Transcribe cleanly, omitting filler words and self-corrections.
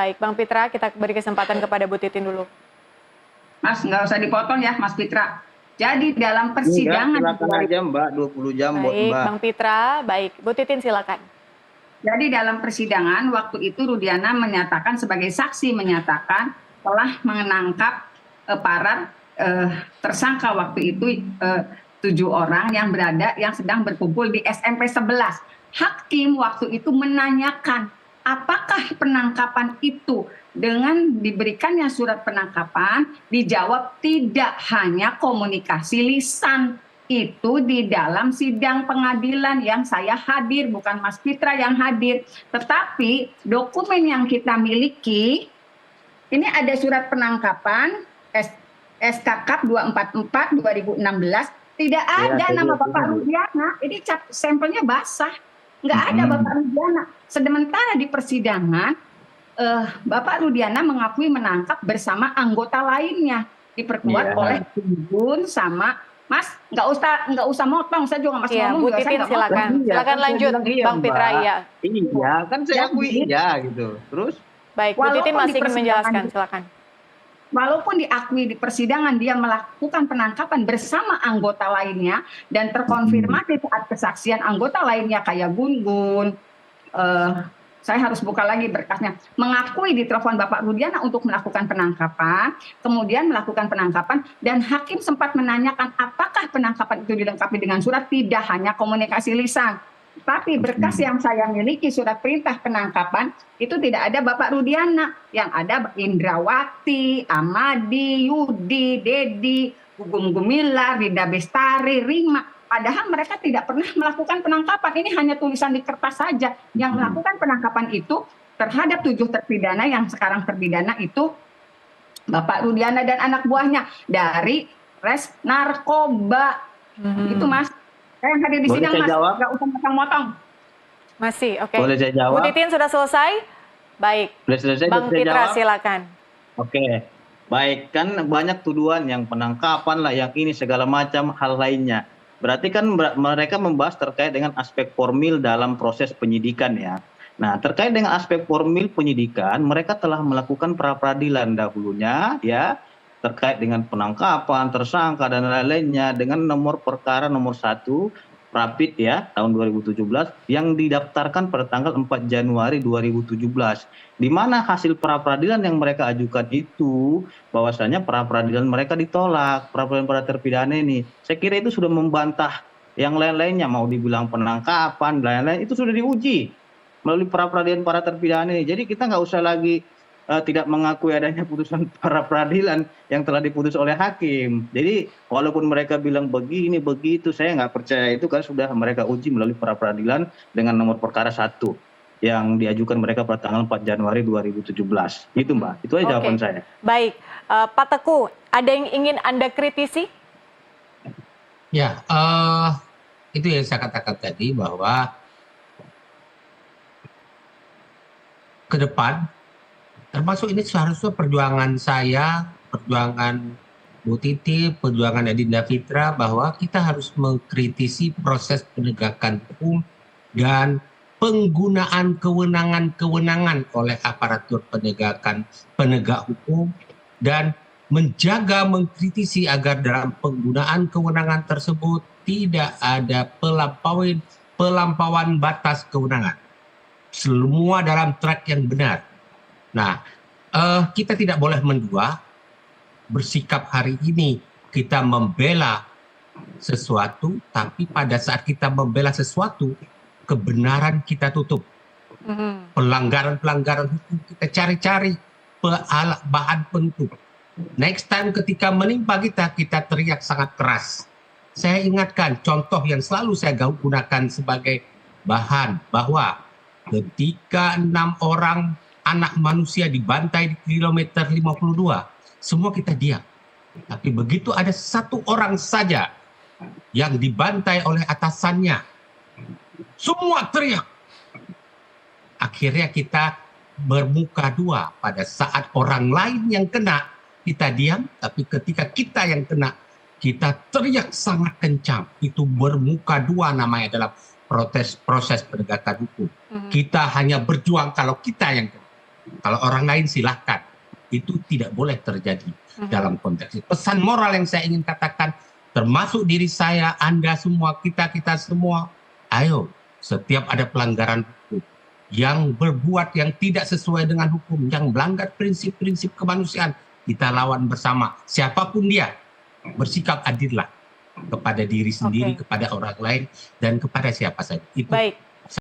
Baik, Bang Pitra, kita beri kesempatan kepada Bu Titin dulu. Mas, nggak usah dipotong ya, Mas Pitra. Jadi dalam persidangan... Silakan aja Mbak, 20 jam buat Baik, Mbak. Bang Pitra, baik. Bu Titin silakan. Jadi dalam persidangan waktu itu Rudiana menyatakan sebagai saksi menyatakan telah menangkap para tersangka waktu itu 7 orang yang sedang berkumpul di SMP 11. Hakim waktu itu menanyakan apakah penangkapan itu dengan diberikannya surat penangkapan, dijawab tidak, hanya komunikasi lisan. Itu di dalam sidang pengadilan yang saya hadir, bukan Mas Pitra yang hadir. Tetapi dokumen yang kita miliki, ini ada surat penangkapan SKK 244 2016, tidak ada nama Bapak Rudiana. Ini sampelnya basah, nggak ada Bapak Rudiana. Sementara di persidangan, Bapak Rudiana mengakui menangkap bersama anggota lainnya, diperkuat oleh Gun sama Mas, nggak usah motong, saya juga masih ngomong. Bu Titin silakan, silakan lanjut, Bang Pitra. Iya, kan saya akui iya gitu. Terus? Baik, Bu Titin masih ingin menjelaskan, silakan. Walaupun diakui di persidangan dia melakukan penangkapan bersama anggota lainnya dan terkonfirmasi saat kesaksian anggota lainnya kayak Gun, saya harus buka lagi berkasnya, mengakui di telepon Bapak Rudiana untuk melakukan penangkapan, kemudian melakukan penangkapan, dan hakim sempat menanyakan apakah penangkapan itu dilengkapi dengan surat, tidak hanya komunikasi lisan. Tapi berkas yang saya miliki, surat perintah penangkapan, itu tidak ada Bapak Rudiana, yang ada Indrawati, Amadi, Yudi, Dedi, Gugum Gumilar, Rida Bestari, Rima. Padahal mereka tidak pernah melakukan penangkapan. Ini hanya tulisan di kertas saja. Yang melakukan penangkapan itu terhadap 7 terpidana yang sekarang terpidana itu Bapak Rudiana dan anak buahnya dari res narkoba. Itu Mas. Saya yang hadir di sidang Mas. Nggak usah motong-motong. Masih, oke. Boleh saya jawab? Bu Titin sudah selesai? Baik. Boleh selesai, Bang Pitra silakan. Oke. Baik, kan banyak tuduhan yang penangkapan lah, yang ini segala macam hal lainnya. Berarti kan mereka membahas terkait dengan aspek formil dalam proses penyidikan ya. Nah, terkait dengan aspek formil penyidikan, mereka telah melakukan pra-peradilan dahulunya ya, terkait dengan penangkapan, tersangka dan lain-lainnya dengan nomor perkara nomor 1 Rapid ya tahun 2017 yang didaftarkan pada tanggal 4 Januari 2017. Di mana hasil pra-peradilan yang mereka ajukan itu bahwasanya pra-peradilan mereka ditolak, pra-peradilan para terpidana ini. Saya kira itu sudah membantah yang lain-lainnya, mau dibilang penangkapan, lain-lain itu sudah diuji melalui pra-peradilan para terpidana ini. Jadi kita nggak usah lagi tidak mengakui adanya putusan para peradilan yang telah diputus oleh hakim. Jadi walaupun mereka bilang begini begitu, saya nggak percaya itu kan sudah mereka uji melalui para peradilan dengan nomor perkara 1 yang diajukan mereka pada tanggal 4 Januari 2017. Itu Mbak, itu aja jawaban saya. Baik, Pak Teguh, ada yang ingin Anda kritisi? Ya, itu yang saya katakan tadi bahwa ke depan, termasuk ini seharusnya perjuangan saya, perjuangan Bu Titi, perjuangan Adinda Fitra, bahwa kita harus mengkritisi proses penegakan hukum dan penggunaan kewenangan-kewenangan oleh aparatur penegak hukum, dan menjaga, mengkritisi agar dalam penggunaan kewenangan tersebut tidak ada pelampauan batas kewenangan. Semua dalam track yang benar. Nah, kita tidak boleh mendua, bersikap hari ini kita membela sesuatu, tapi pada saat kita membela sesuatu, kebenaran kita tutup. Pelanggaran-pelanggaran hukum kita cari-cari bahan penutup. Next time ketika menimpa kita teriak sangat keras. Saya ingatkan contoh yang selalu saya gunakan sebagai bahan, bahwa ketika 6 orang anak manusia dibantai di kilometer 52, semua kita diam. Tapi begitu ada 1 orang saja yang dibantai oleh atasannya, semua teriak. Akhirnya kita bermuka dua. Pada saat orang lain yang kena, kita diam. Tapi ketika kita yang kena, kita teriak sangat kencang. Itu bermuka dua namanya dalam proses penegakan hukum. Kita hanya berjuang kalau kita yang kena. Kalau orang lain silahkan. Itu tidak boleh terjadi dalam konteks itu. Pesan moral yang saya ingin katakan, termasuk diri saya, Anda semua, kita semua, ayo, setiap ada pelanggaran hukum, yang berbuat yang tidak sesuai dengan hukum, yang melanggar prinsip-prinsip kemanusiaan, kita lawan bersama. Siapapun dia, bersikap adillah kepada diri sendiri, kepada orang lain, dan kepada siapa saja. Itu Baik.